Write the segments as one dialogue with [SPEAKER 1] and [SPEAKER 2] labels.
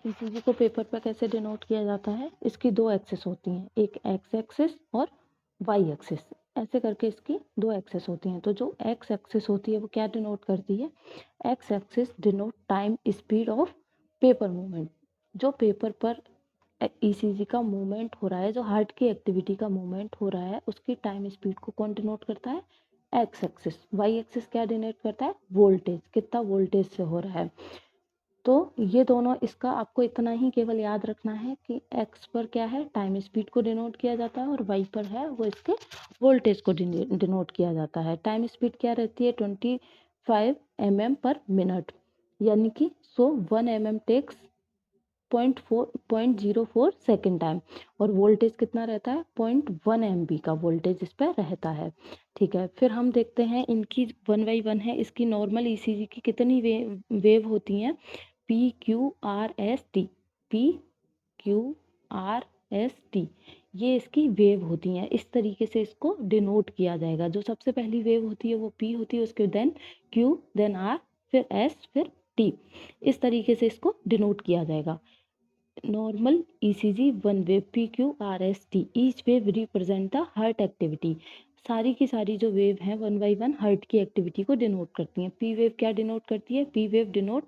[SPEAKER 1] ECG को paper पर कैसे डिनोट किया जाता है? इसकी दो एक्सिस होती हैं, एक एक्स एक्सिस और वाई एक्सिस। ऐसे करके इसकी दो एक्सिस होती हैं। तो जो एक्स एक्सिस होती है वो क्या डिनोट करती है? X axis denote time speed of paper movement. जो पेपर पर ईसीजी का मूवमेंट हो रहा है, जो हार्ट की एक्टिविटी का मूवमेंट हो रहा है, उसकी टाइम स्पीड को कौन डिनोट करता है? X axis. वाई एक्सिस क्या डिनोट करता है? वोल्टेज, कितना वोल्टेज से हो रहा है। तो ये दोनों, इसका आपको इतना ही केवल याद रखना है कि एक्स पर क्या है, टाइम स्पीड को डिनोट किया जाता है, और वाई पर है वो इसके वोल्टेज को डिनोट किया जाता है। टाइम स्पीड क्या रहती है? 25 mm पर मिनट, यानी कि 1 mm टेक्स 0.04 सेकेंड टाइम। और वोल्टेज कितना रहता है? 0.1 MV का वोल्टेज इस पर रहता है। ठीक है, फिर हम देखते हैं इनकी 1 बाई 1 है। इसकी नॉर्मल ईसीजी की कितनी वेव होती हैं? PQRST, PQRST, ये इसकी वेव होती हैं। इस तरीके से इसको डिनोट किया जाएगा। जो सबसे पहली वेव होती है वो P होती है, उसके देन Q, देन R, फिर S, फिर T। इस तरीके से इसको डिनोट किया जाएगा। Normal ECG one wave PQRST, each wave represent the heart activity. सारी की सारी जो वेव हैं 1 बाई 1 हार्ट की एक्टिविटी को डिनोट करती हैं। पी वेव क्या डिनोट करती है? P wave denote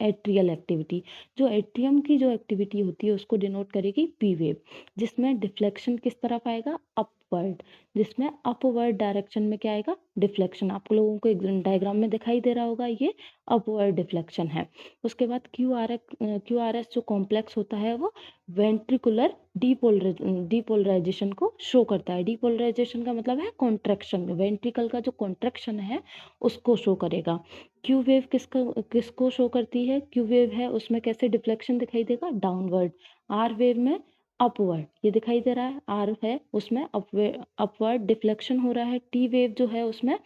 [SPEAKER 1] atrial activity. जो एट्रियम की जो एक्टिविटी होती है उसको डिनोट करेगी पी वेव, जिसमें डिफ्लेक्शन किस तरफ आएगा? अपवर्ड। जिसमें अपवर्ड डायरेक्शन में क्या आएगा? डिफ्लेक्शन। आप लोगों को एक डायग्राम में दिखाई दे रहा होगा, ये अपवर्ड डिफ्लेक्शन है। उसके बाद क्यूआरएस जो कॉम्प्लेक्स होता है वो वेंट्रिकुलर डीपोलराइजेशन को शो करता है। डीपोलराइजेशन का मतलब है कॉन्ट्रैक्शन, वेंट्रिकल का जो कॉन्ट्रैक्शन है उसको शो करेगा। क्यू वेव किसको शो करती है? क्यू वेव है उसमें कैसे डिफ्लेक्शन दिखाई देगा? डाउनवर्ड। आर वेव में अपवर्ड, ये दिखाई दे रहा है, आर है उसमें अपवर्ड डिफ्लेक्शन हो रहा है। टी वेव जो है उसमें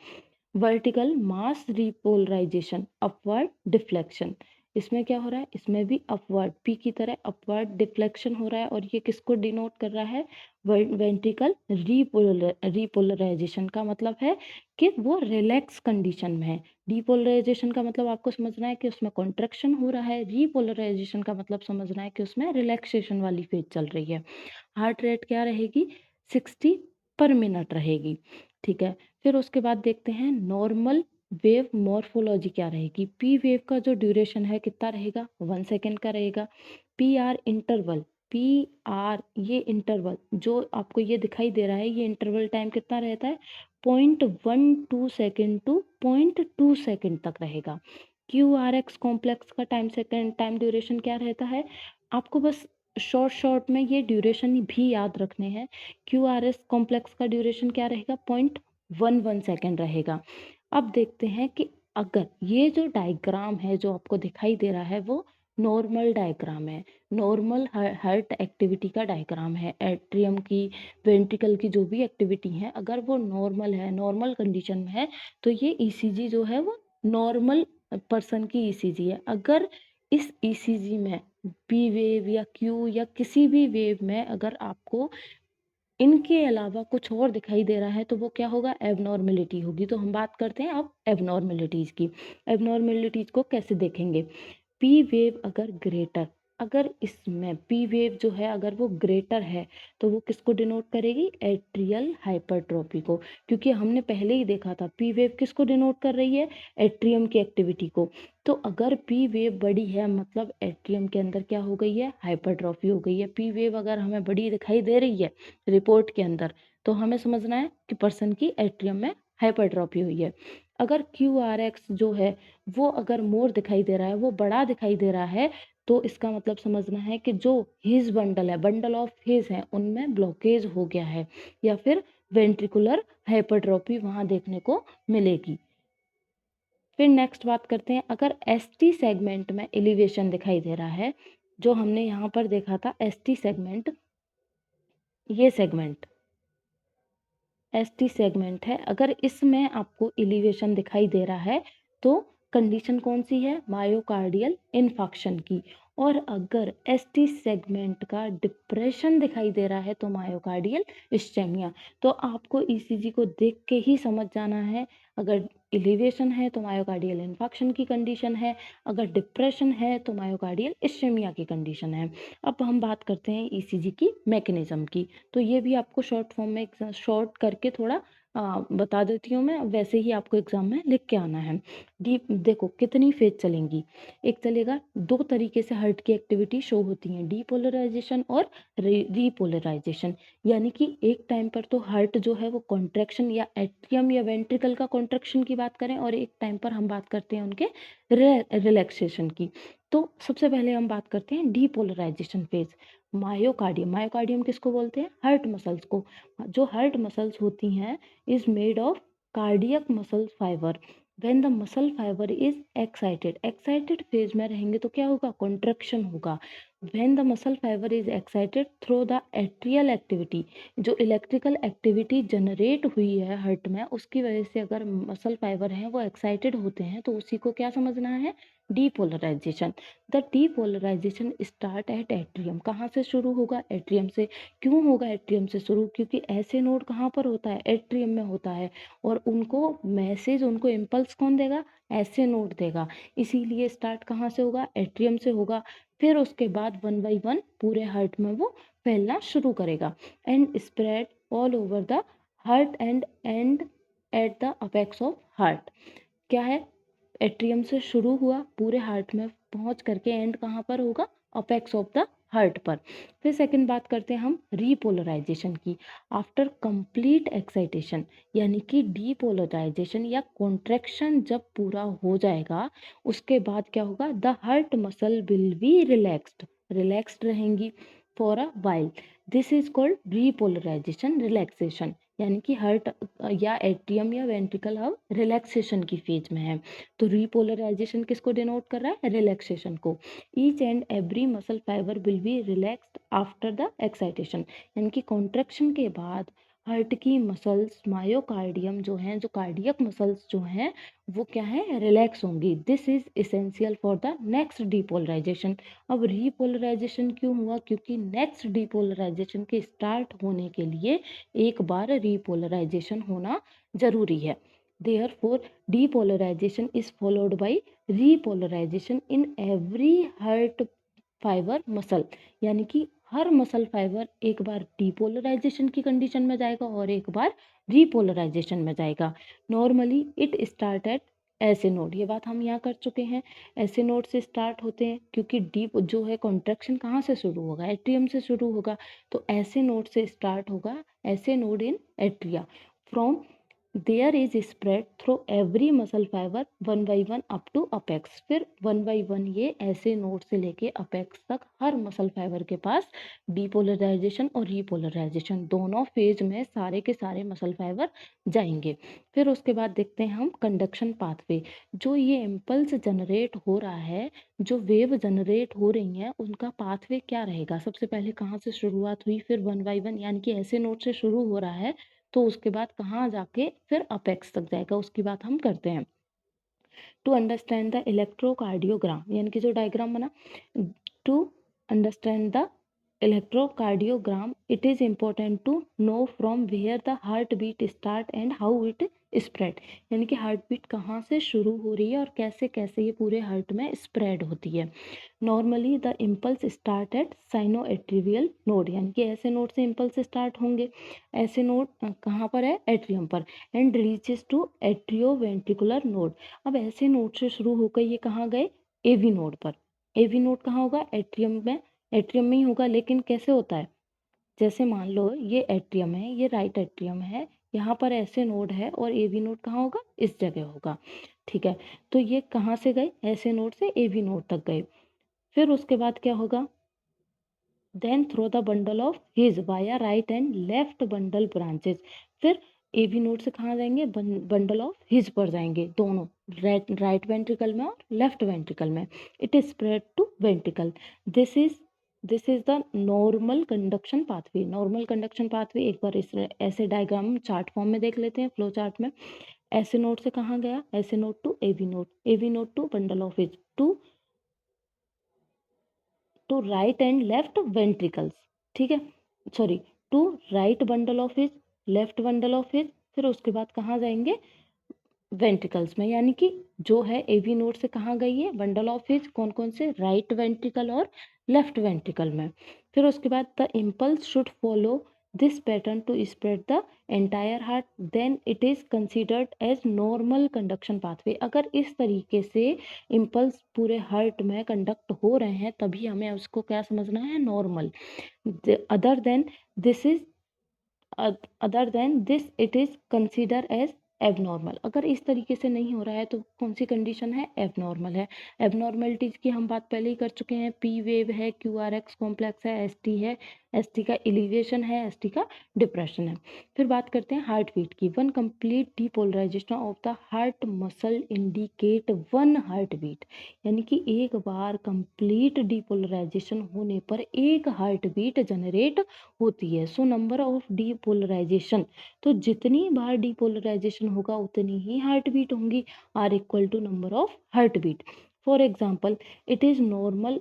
[SPEAKER 1] वर्टिकल मास रिपोलराइजेशन, अपवर्ड डिफ्लेक्शन। इसमें क्या हो रहा है? इसमें भी अपवर्ड, पी की तरह अपवर्ड डिफ्लेक्शन हो रहा है। और ये किसको डिनोट कर रहा है? वेंट्रिकल रिपोलराइजेशन का मतलब है कि वो रिलैक्स कंडीशन में है। डिपोलराइजेशन का मतलब आपको समझना है कि उसमें कॉन्ट्रैक्शन हो रहा है। रिपोलराइजेशन का मतलब समझना है कि उसमें रिलैक्सेशन वाली फेज चल रही है। हार्ट रेट क्या रहेगी? 60 पर मिनट रहेगी। ठीक है, फिर उसके बाद देखते हैं नॉर्मल वेव मॉर्फोलॉजी क्या रहेगी। पी वेव का जो ड्यूरेशन है कितना रहेगा? 1 सेकेंड का रहेगा। P R interval, P R ये इंटरवल जो आपको ये दिखाई दे रहा है, ये इंटरवल टाइम कितना रहता है? 0.12 सेकेंड टू 0.2 सेकेंड तक रहेगा। क्यू आर एक्स कॉम्प्लेक्स का टाइम ड्यूरेशन क्या रहता है? आपको बस शॉर्ट में ये ड्यूरेशन भी याद रखने हैं। क्यू आर एस कॉम्प्लेक्स का ड्यूरेशन क्या रहेगा? 0.11 सेकेंड रहेगा। अब देखते हैं कि अगर ये जो डायग्राम है जो आपको दिखाई दे रहा है वो नॉर्मल डायग्राम है, नॉर्मल हार्ट एक्टिविटी का डायग्राम है। एट्रियम की, वेंट्रिकल की जो भी एक्टिविटी है, अगर वो नॉर्मल है, नॉर्मल कंडीशन में है, तो ये ईसीजी जो है वो नॉर्मल पर्सन की ईसीजी है। अगर इस ईसीजी में पी वेव या क्यू या किसी भी वेव में अगर आपको इनके अलावा कुछ और दिखाई दे रहा है तो वो क्या होगा? एबनॉर्मेलिटी होगी। तो हम बात करते हैं अब एबनॉर्मेलिटीज की। एबनॉर्मेलिटीज को कैसे देखेंगे? पी वेव अगर ग्रेटर, अगर इसमें पी वेव जो है अगर वो ग्रेटर है तो वो किसको डिनोट करेगी? एट्रियल हाइपरट्रॉफी को। क्योंकि हमने पहले ही देखा था पी वेव किसको डिनोट कर रही है? एट्रियम की एक्टिविटी को। तो अगर पी वेव बड़ी है मतलब एट्रियम के अंदर क्या हो गई है? हाइपरट्रॉफी हो गई है। पी वेव अगर हमें बड़ी दिखाई दे रही है रिपोर्ट के अंदर, तो हमें समझना है कि पर्सन की एट्रियम में हाइपरट्रॉफी हुई है। अगर क्यू आर एक्स जो है वो अगर मोर दिखाई दे रहा है, वो बड़ा दिखाई दे रहा है, तो इसका मतलब समझना है कि जो हिज बंडल है, बंडल ऑफ हिज है, उनमें ब्लॉकेज हो गया है या फिर वेंट्रिकुलर हाइपरट्रॉफी वहां देखने को मिलेगी। फिर नेक्स्ट बात करते हैं, अगर एसटी सेगमेंट में एलिवेशन दिखाई दे रहा है, जो हमने यहाँ पर देखा था एसटी सेगमेंट, ये सेगमेंट एसटी सेगमेंट है, अगर इसमें आपको एलिवेशन दिखाई दे रहा है तो कंडीशन कौन सी है? मायोकार्डियल इन्फाक्शन की। और अगर एसटी सेगमेंट का डिप्रेशन दिखाई दे रहा है तो मायोकार्डियल इस्चेमिया। तो आपको ईसीजी को देख के ही समझ जाना है, अगर इलिवेशन है तो मायोकार्डियल इन्फार्क्शन की कंडीशन है, अगर डिप्रेशन है तो मायोकार्डियल इश्चेमिया की कंडीशन है। अब हम बात करते हैं ईसीजी की मैकेनिज्म की। तो ये भी आपको शॉर्ट फॉर्म में शॉर्ट करके थोड़ा बता देती हूँ मैं, वैसे ही आपको एग्जाम में लिख के आना है। डीप देखो कितनी फेज चलेंगी, एक चलेगा, दो तरीके से हार्ट की एक्टिविटी शो होती है, डीपोलराइजेशन और रीपोलराइजेशन। यानी कि एक टाइम पर तो हार्ट जो है वो कॉन्ट्रैक्शन या एट्रियम या वेंट्रिकल का कॉन्ट्रैक्शन की बात करें, और एक टाइम पर हम बात करते हैं उनके रिलैक्सेशन की। तो सबसे पहले हम बात करते हैं डीपोलराइजेशन फेज। मायोकार्डियम, मायोकार्डियम किसको बोलते हैं? हार्ट मसल्स को। जो हार्ट मसल्स होती हैं is made of cardiac muscle fibre. When the muscle fibre is excited, excited phase में रहेंगे तो क्या होगा? कॉन्ट्रैक्शन होगा। When the muscle fibre is excited through the atrial activity, जो इलेक्ट्रिकल एक्टिविटी जनरेट हुई है हार्ट में उसकी वजह से अगर मसल फाइबर हैं वो एक्साइटेड होते हैं, तो उसी को क्या समझना है? Depolarization. The depolarization start at atrium. कहाँ से शुरू होगा? एट्रियम से। क्यों होगा एट्रियम से शुरू? क्योंकि ऐसे नोड कहाँ पर होता है? एट्रियम में होता है, और उनको मैसेज, उनको इम्पल्स कौन देगा? ऐसे नोड देगा। इसीलिए स्टार्ट कहाँ से होगा? एट्रियम से होगा। फिर उसके बाद वन बाई वन पूरे हार्ट में वो फैलना शुरू करेगा and spread all over the heart and at the apex of heart. क्या है? एट्रियम से शुरू हुआ, पूरे हार्ट में पहुंच करके एंड कहाँ पर होगा? अपेक्स ऑफ द हार्ट पर। फिर सेकंड बात करते हैं हम रीपोलराइजेशन की। आफ्टर कंप्लीट एक्साइटेशन, यानी कि डीपोलराइजेशन या कॉन्ट्रैक्शन जब पूरा हो जाएगा उसके बाद क्या होगा? The heart muscle will be relaxed, relaxed रहेंगी for a while. This is called repolarization relaxation. यानी कि हार्ट या एट्रियम या वेंट्रिकल अब रिलैक्सेशन की फेज में है। तो रीपोलराइजेशन किसको डिनोट कर रहा है? रिलैक्सेशन को। Each and every muscle fibre will be relaxed after the excitation, यानी कि कॉन्ट्रैक्शन के बाद हार्ट की मसल्स, मायोकार्डियम जो हैं, जो कार्डियक मसल्स जो हैं वो क्या है? रिलैक्स होंगी। This is essential for the next depolarization. अब रीपोलराइजेशन क्यों हुआ? क्योंकि नेक्स्ट डीपोलराइजेशन के स्टार्ट होने के लिए एक बार रीपोलराइजेशन होना जरूरी है। Therefore, depolarization is followed by repolarization in every heart fiber muscle। यानी कि हर मसल फाइबर एक बार डीपोलराइजेशन की कंडीशन में जाएगा और एक बार रीपोलराइजेशन में जाएगा। नॉर्मली इट स्टार्ट एट ऐसे नोड, ये बात हम यहाँ कर चुके हैं। ऐसे नोड से स्टार्ट होते हैं क्योंकि डीप जो है कॉन्ट्रैक्शन कहाँ से शुरू होगा? एट्रियम से शुरू होगा। तो ऐसे नोड से स्टार्ट होगा, SA node in atria. From there is spread through every muscle fibre one by one up to apex. फिर वन बाई वन ये ऐसे नोड से लेके अपेक्स तक हर मसल फाइबर के पास डीपोलराइजेशन और रीपोलराइजेशन दोनों फेज में सारे के सारे मसल फाइबर जाएंगे। फिर उसके बाद देखते हैं हम कंडक्शन पाथवे। जो ये इम्पल्स जनरेट हो रहा है, जो वेव जनरेट हो रही हैं, उनका पाथवे क्या रहेगा? सबसे पहले कहाँ से शुरुआत हुई, फिर वन बाई वन, यानी कि ऐसे नोड से शुरू हो रहा है तो उसके बाद कहाँ जाके फिर अपेक्स तक जाएगा, उसकी बात हम करते हैं। टू अंडरस्टैंड द इलेक्ट्रोकार्डियोग्राम, यानी कि जो डायग्राम बना, to understand the electrocardiogram it is important to know from where the heart beat start and how it spread. यानी कि हार्ट बीट कहाँ से शुरू हो रही है और कैसे कैसे ये पूरे हार्ट में स्प्रेड होती है। Normally the impulse start at sinoatrial node, यानी कि ऐसे नोड से इम्पल्स स्टार्ट होंगे। ऐसे नोड कहाँ पर है? एट्रियम पर। And reaches to atrioventricular node. अब ऐसे नोड से शुरू होकर ये कहाँ गए? एवी नोड पर। एवी नोड कहाँ होगा? एट्रियम में। एट्रियम में ही होगा, लेकिन कैसे होता है? जैसे मान लो ये एट्रियम है, ये राइट एट्रियम है, यहाँ पर ऐसे नोड है और एवी नोड कहाँ होगा? इस जगह होगा। ठीक है, तो ये कहाँ से गए? ऐसे नोड से एवी नोड तक गए। फिर उसके बाद क्या होगा? Then through the bundle of His via right and left bundle branches. फिर एवी नोड से कहाँ जाएंगे? बंडल ऑफ हिज पर जाएंगे, दोनों, राइट वेंट्रिकल में और लेफ्ट वेंट्रिकल में। It is spread to ventricle. This is this is the normal conduction pathway. Normal conduction pathway एक बार इस ऐसे डायग्राम चार्ट फॉर्म में देख लेते हैं, फ्लो चार्ट में। ऐसे नोड से कहाँ गया? SA node to AV node, AV node to bundle of His, to right and left ventricles. ठीक है, sorry, to right bundle of His, left bundle of His. फिर उसके बाद कहाँ जाएंगे? वेंट्रिकल्स में, यानी कि जो है एवी नोड से कहाँ गई है, बंडल ऑफ हिज कौन कौन से, राइट वेंट्रिकल और लेफ्ट वेंट्रिकल में। फिर उसके बाद the impulse should follow this pattern to spread the entire heart, then it is considered as normal conduction pathway. अगर इस तरीके से इम्पल्स पूरे हार्ट में कंडक्ट हो रहे हैं तभी हमें उसको क्या समझना है, normal. Other than this is other than this it is consider as abnormal. अगर इस तरीके से नहीं हो रहा है तो कौन सी कंडीशन है, एबनॉर्मल है। एबनॉर्मलिटीज की हम बात पहले ही कर चुके हैं, पी वेव है, क्यू आर एक्स कॉम्प्लेक्स है, एस टी है, एस टी का एलिवेशन है, एस टी का डिप्रेशन है। फिर बात करते हैं हार्ट बीट की। One complete depolarization of the heart muscle indicate one heart beat, यानी कि एक बार कंप्लीट डीपोलराइजेशन होने पर एक हार्ट बीट जनरेट होती है। सो नंबर ऑफ डीपोलराइजेशन, तो जितनी बार डीपोलराइजेशन होगा उतनी ही हार्ट बीट होंगी, are equal to number of heart beat. For example it is normal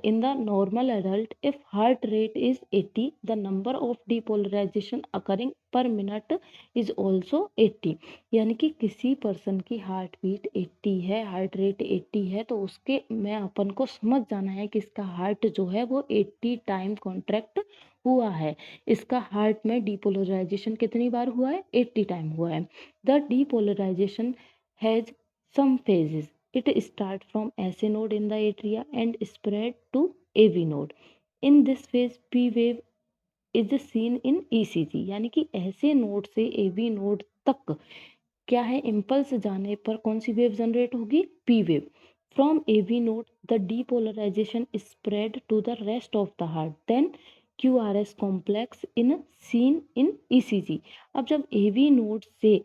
[SPEAKER 1] in the normal adult if heart rate is 80, the number of depolarization occurring per minute is also 80। यानी कि किसी person की heart beat 80 है, heart rate 80 है, तो उसके में अपन को समझ जाना है कि इसका हार्ट जो है वो 80 टाइम कॉन्ट्रैक्ट हुआ है। इसका हार्ट में डीपोलराइजेशन कितनी बार हुआ है, 80 टाइम हुआ है। The depolarization has some phases. It starts from SA node in the atria and spread to AV node. In this phase, P wave is seen in ECG, यानी कि ऐसे नोड से AV नोड तक क्या है, impulse जाने पर कौन सी वेव जनरेट होगी, P wave. From AV node the depolarization spread to the rest of the heart, then QRS complex in seen in ECG। अब जब AV नोड से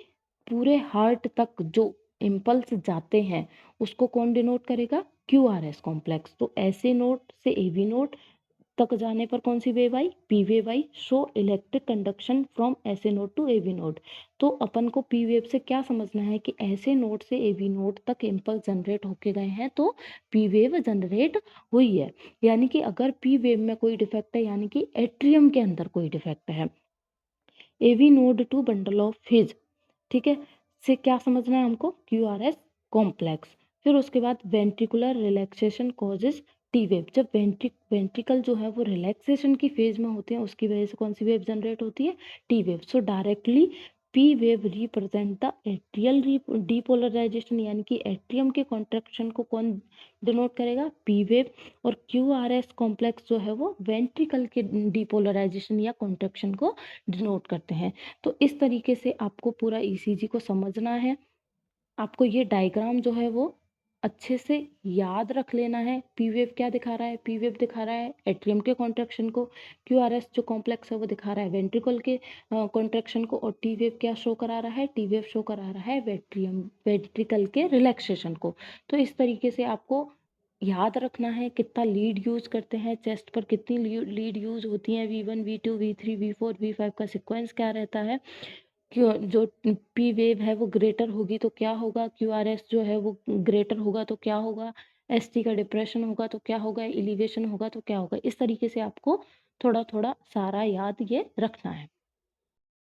[SPEAKER 1] पूरे हार्ट तक जो इम्पल्स जाते हैं उसको कौन डिनोट करेगा, QRS कॉम्प्लेक्स। तो ऐसे नोड से AV नोड तक जाने पर कौन सी वेव आई, पी वेव आई। Show electric conduction from SA node to AV node. तो अपन को पी वेव से क्या समझना है कि ऐसे नोड से एवी नोड तक इम्पल्स जनरेट होके गए हैं तो पी वेव जनरेट हुई है। यानी कि अगर पी वेव में कोई डिफेक्ट है, यानी कि एट्रियम के अंदर कोई डिफेक्ट है, AV node to bundle of His, ठीक है, से क्या समझना है हमको, QRS कॉम्प्लेक्स। फिर उसके बाद ventricular relaxation causes T wave. जब वेंट्रिकल जो है वो रिलैक्सेशन की फेज में होते हैं उसकी वजह से कौन सी वेव जनरेट होती है, T wave. So directly P wave represent the atrial depolarisation, यानी कि एट्रियम के कॉन्ट्रैक्शन को कौन डिनोट करेगा, पी वेव। और QRS कॉम्प्लेक्स जो है वो वेंट्रिकल के डीपोलराइजेशन या कॉन्ट्रैक्शन को डिनोट करते हैं। तो इस तरीके से आपको पूरा ECG को समझना है। आपको ये डायग्राम जो है वो अच्छे से याद रख लेना है। पी वेव क्या दिखा रहा है, पी वेव दिखा रहा है एट्रियम के कॉन्ट्रैक्शन को, QRS जो कॉम्प्लेक्स है वो दिखा रहा है वेंट्रिकल के कॉन्ट्रैक्शन को, और टी वेव क्या शो करा रहा है, टी वेव शो करा रहा है वेंट्रिकल के रिलैक्सेशन को। तो इस तरीके से आपको याद रखना है कितना लीड यूज करते हैं, चेस्ट पर कितनी लीड यूज होती हैं, V1 V2 V3 V4 V5 का सिक्वेंस क्या रहता है, क्यों जो पी वेव है वो ग्रेटर होगी तो क्या होगा, QRS जो है वो ग्रेटर होगा तो क्या होगा, ST का डिप्रेशन होगा तो क्या होगा, एलिवेशन होगा तो क्या होगा। इस तरीके से आपको थोड़ा थोड़ा सारा याद ये रखना है।